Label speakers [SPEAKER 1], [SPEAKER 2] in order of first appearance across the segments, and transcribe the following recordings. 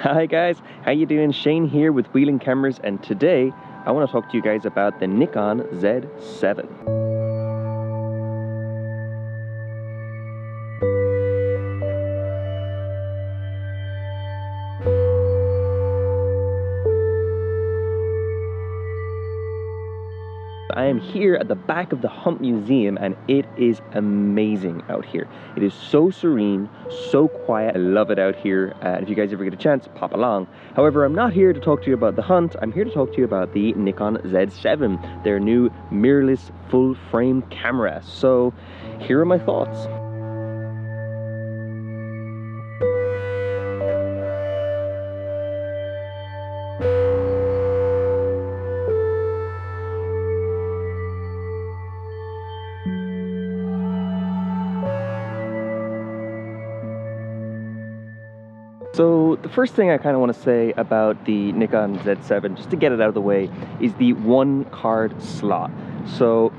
[SPEAKER 1] Hi guys, how you doing? Shane here with Whelan Cameras, and today I want to talk to you guys about the Nikon Z7. I am here at the back of the Hump Museum and it is amazing out here. It is so serene, so quiet. I love it out here. And if you guys ever get a chance, pop along. However, I'm not here to talk to you about the Hunt. I'm here to talk to you about the Nikon Z7, their new mirrorless full frame camera. So here are my thoughts. So the first thing I kind of want to say about the Nikon Z7, just to get it out of the way, is the one card slot. So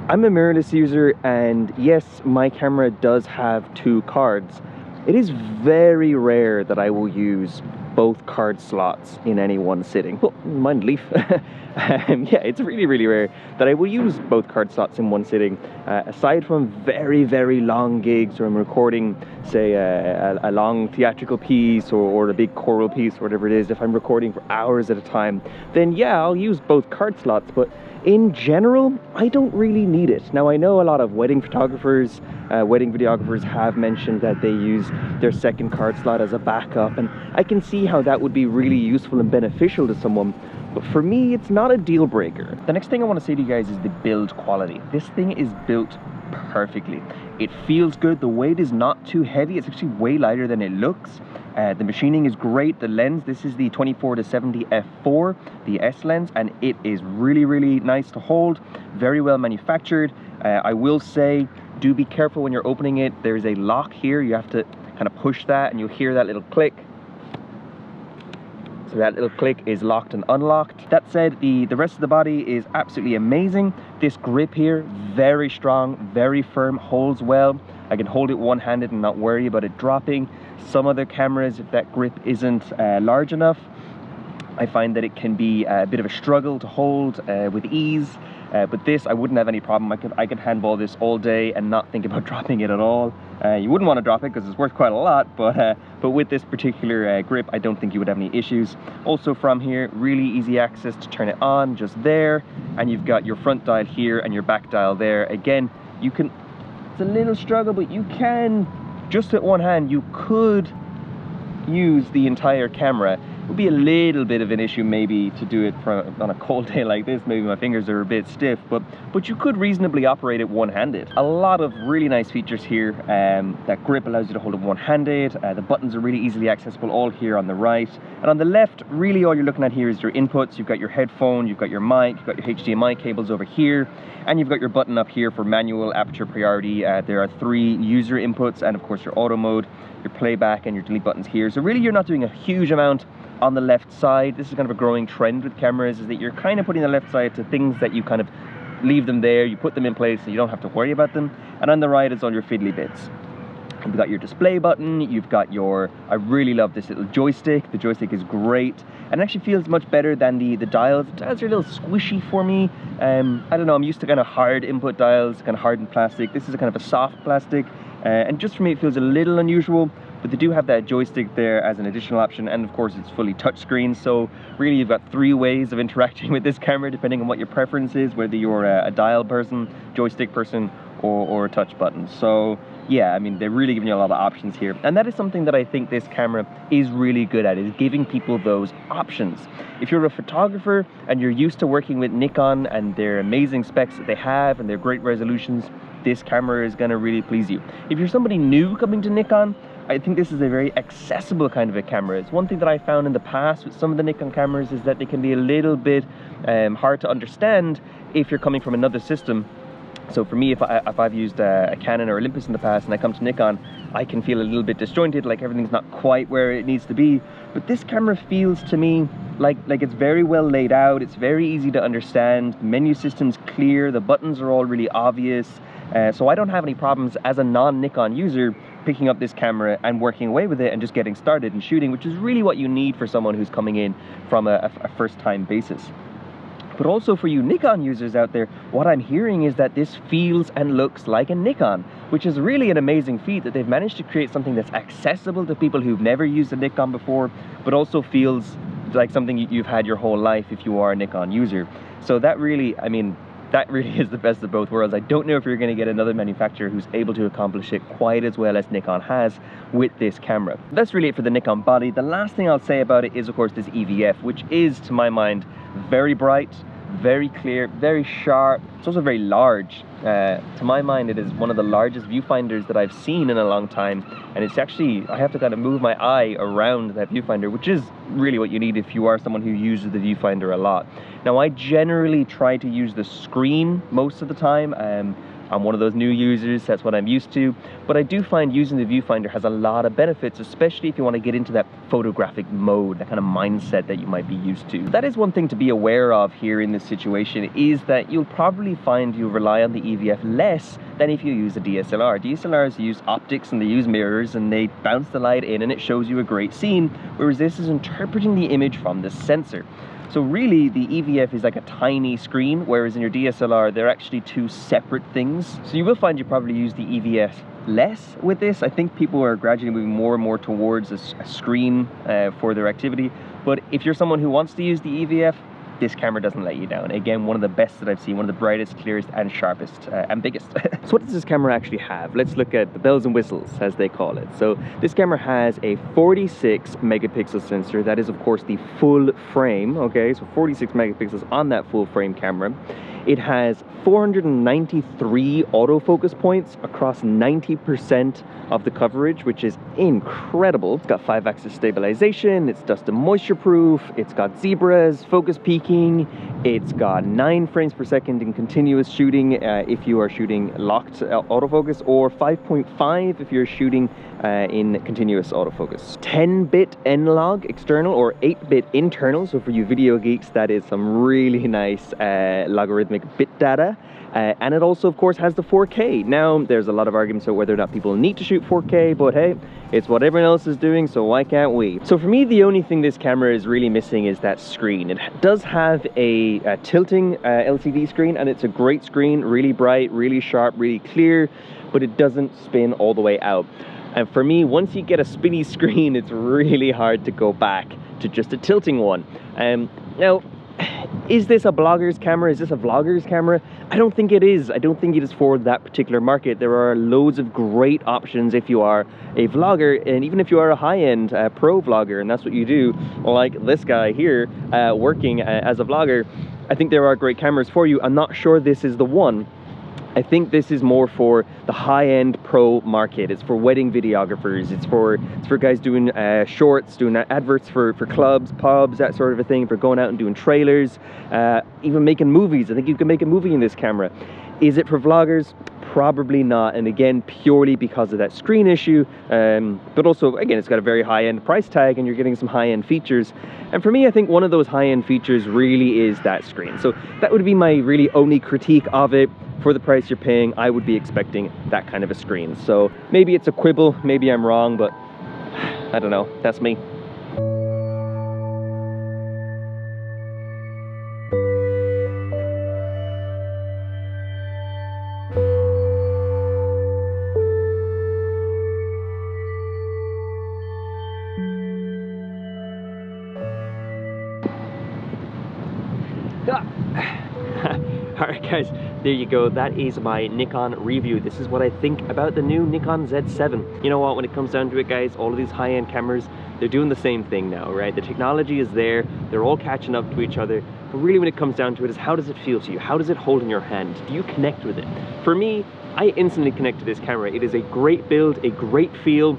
[SPEAKER 1] I'm a mirrorless user, and yes, my camera does have two cards. It is very rare that I will use both card slots in any one sitting. Well, mind leaf. Yeah, it's really rare that I will use both card slots in one sitting, aside from very long gigs where I'm recording, say, a long theatrical piece or a big choral piece or whatever it is. If I'm recording for hours at a time, then yeah, I'll use both card slots, but in general, I don't really need it. Now, I know a lot of wedding photographers, wedding videographers have mentioned that they use their second card slot as a backup, and I can see how that would be really useful and beneficial to someone. But for me, it's not a deal breaker. The next thing I want to say to you guys is the build quality. This thing is built perfectly. It feels good. The weight is not too heavy. It's actually way lighter than it looks. The machining is great. The lens, this is the 24-70 f4, the S lens, and it is really nice to hold. Very well manufactured. I will say, do be careful when you're opening it. There's a lock here. You have to kind of push that and you'll hear that little click. So that little click is locked and unlocked. That said, the rest of the body is absolutely amazing. This grip here, very strong, very firm, holds well. I can hold it one-handed and not worry about it dropping. Some other cameras, if that grip isn't large enough, I find that it can be a bit of a struggle to hold with ease. But this, I wouldn't have any problem. I could handball this all day and not think about dropping it at all. You wouldn't want to drop it because it's worth quite a lot, but with this particular grip, I don't think you would have any issues. Also from here, really easy access to turn it on, just there, and you've got your front dial here and your back dial there. Again, you can, it's a little struggle, but you can, just with one hand, you could use the entire camera. It would be a little bit of an issue maybe to do it on a cold day like this. Maybe my fingers are a bit stiff, but you could reasonably operate it one-handed. A lot of really nice features here. That grip allows you to hold it one-handed. The buttons are really easily accessible, all here on the right. And on the left, really all you're looking at here is your inputs. You've got your headphone, you've got your mic, you've got your HDMI cables over here, and you've got your button up here for manual aperture priority. There are 3 user inputs, and of course your auto mode, your playback, and your delete buttons here. So really you're not doing a huge amount on the left side. This is kind of a growing trend with cameras, is that you're kind of putting the left side to things that you kind of leave them there, you put them in place so you don't have to worry about them. And on the right is all your fiddly bits. You've got your display button, you've got your, I really love this little joystick. The joystick is great and actually feels much better than the dials. The dials are a little squishy for me. I don't know, I'm used to kind of hard input dials, kind of hardened plastic. This is a kind of a soft plastic, and just for me it feels a little unusual. But they do have that joystick there as an additional option, and of course it's fully touchscreen, so really you've got 3 ways of interacting with this camera depending on what your preference is, whether you're a dial person, joystick person, or a touch button. So yeah, I mean, they're really giving you a lot of options here, and that is something that I think this camera is really good at, is giving people those options. If you're a photographer and you're used to working with Nikon and their amazing specs that they have and their great resolutions, this camera is going to really please you. If you're somebody new coming to Nikon, I think this is a very accessible kind of a camera. It's one thing that I found in the past with some of the Nikon cameras is that they can be a little bit hard to understand if you're coming from another system. So for me, if I've used a Canon or Olympus in the past and I come to Nikon, I can feel a little bit disjointed, like everything's not quite where it needs to be. But this camera feels to me like it's very well laid out, it's very easy to understand, the menu system's clear, the buttons are all really obvious. So I don't have any problems as a non-Nikon user picking up this camera and working away with it and just getting started and shooting, which is really what you need for someone who's coming in from a first-time basis. But also for you Nikon users out there, what I'm hearing is that this feels and looks like a Nikon, which is really an amazing feat that they've managed to create something that's accessible to people who've never used a Nikon before, but also feels like something you've had your whole life if you are a Nikon user. So that really, I mean, that really is the best of both worlds. I don't know if you're going to get another manufacturer who's able to accomplish it quite as well as Nikon has with this camera. That's really it for the Nikon body. The last thing I'll say about it is, of course, this EVF, which is, to my mind, very bright, very clear, very sharp. It's also very large. To my mind, it is one of the largest viewfinders that I've seen in a long time, and it's actually, I have to kind of move my eye around that viewfinder, which is really what you need if you are someone who uses the viewfinder a lot. Now, I generally try to use the screen most of the time. I'm one of those new users, that's what I'm used to, but I do find using the viewfinder has a lot of benefits, especially if you want to get into that photographic mode, that kind of mindset that you might be used to. That is one thing to be aware of here in this situation, is that you'll probably find you rely on the EVF less than if you use a DSLR. DSLRs use optics and they use mirrors and they bounce the light in and it shows you a great scene, whereas this is interpreting the image from the sensor. So really, the EVF is like a tiny screen, whereas in your DSLR, they're actually two separate things. So you will find you probably use the EVF less with this. I think people are gradually moving more and more towards a screen for their activity. But if you're someone who wants to use the EVF, this camera doesn't let you down. Again, one of the best that I've seen, one of the brightest, clearest, and sharpest, and biggest. So what does this camera actually have? Let's look at the bells and whistles, as they call it. So this camera has a 46 megapixel sensor. That is, of course, the full frame, okay? So 46 megapixels on that full frame camera. It has 493 autofocus points across 90% of the coverage, which is incredible. It's got 5-axis stabilization, it's dust and moisture proof, it's got zebras, focus peaking, it's got 9 frames per second in continuous shooting if you are shooting locked autofocus, or 5.5 if you're shooting in continuous autofocus. 10-bit N-Log external or 8-bit internal, so for you video geeks, that is some really nice logarithmic bit data. And it also, of course, has the 4K. Now, there's a lot of arguments about whether or not people need to shoot 4K, but hey, it's what everyone else is doing, so why can't we? So for me, the only thing this camera is really missing is that screen. It does have a tilting LCD screen, and it's a great screen, really bright, really sharp, really clear, but it doesn't spin all the way out. And for me, once you get a spinny screen, it's really hard to go back to just a tilting one. Now, is this a blogger's camera? Is this a vlogger's camera? I don't think it is. I don't think it is for that particular market. There are loads of great options if you are a vlogger, and even if you are a high-end pro vlogger, and that's what you do, like this guy here working as a vlogger. I think there are great cameras for you. I'm not sure this is the one. I think this is more for the high-end pro market. It's for wedding videographers. It's for guys doing shorts, doing adverts for clubs, pubs, that sort of a thing, for going out and doing trailers, even making movies. I think you can make a movie in this camera. Is it for vloggers? Probably not, and again, purely because of that screen issue, but also, again, it's got a very high-end price tag and you're getting some high-end features. And for me, I think one of those high-end features really is that screen. So that would be my really only critique of it. For the price you're paying, I would be expecting that kind of a screen. So maybe it's a quibble, maybe I'm wrong, but I don't know, that's me. Alright guys, there you go. That is my Nikon review. This is what I think about the new Nikon Z7. You know what, when it comes down to it guys, all of these high-end cameras, they're doing the same thing now, right? The technology is there, they're all catching up to each other, but really when it comes down to it is, how does it feel to you? How does it hold in your hand? Do you connect with it? For me, I instantly connect to this camera. It is a great build, a great feel.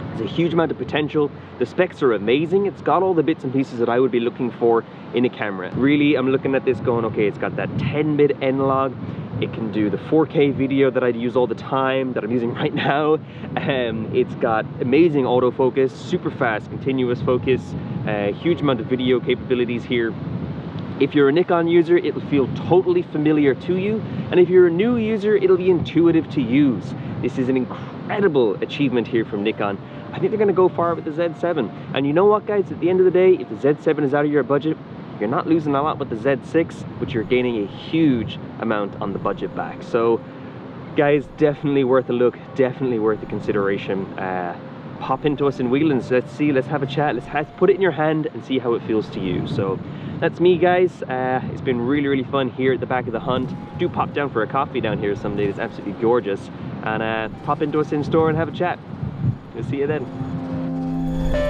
[SPEAKER 1] There's a huge amount of potential. The specs are amazing. It's got all the bits and pieces that I would be looking for in a camera. Really, I'm looking at this going, okay, it's got that 10-bit N-Log. It can do the 4K video that I'd use all the time, that I'm using right now. It's got amazing autofocus, super fast continuous focus, huge amount of video capabilities here. If you're a Nikon user, it'll feel totally familiar to you. And if you're a new user, it'll be intuitive to use. This is an incredible achievement here from Nikon. I think they're going to go far with the Z7. And you know what, guys, at the end of the day, if the Z7 is out of your budget, you're not losing a lot with the Z6, but you're gaining a huge amount on the budget back. So guys, definitely worth a look, definitely worth a consideration. Pop into us in Whelan's, let's see, let's have a chat, let's put it in your hand and see how it feels to you. So that's me, guys. It's been really fun here at the back of the hunt. Do pop down for a coffee down here someday, it's absolutely gorgeous. And pop into us in store and have a chat. We'll see you then.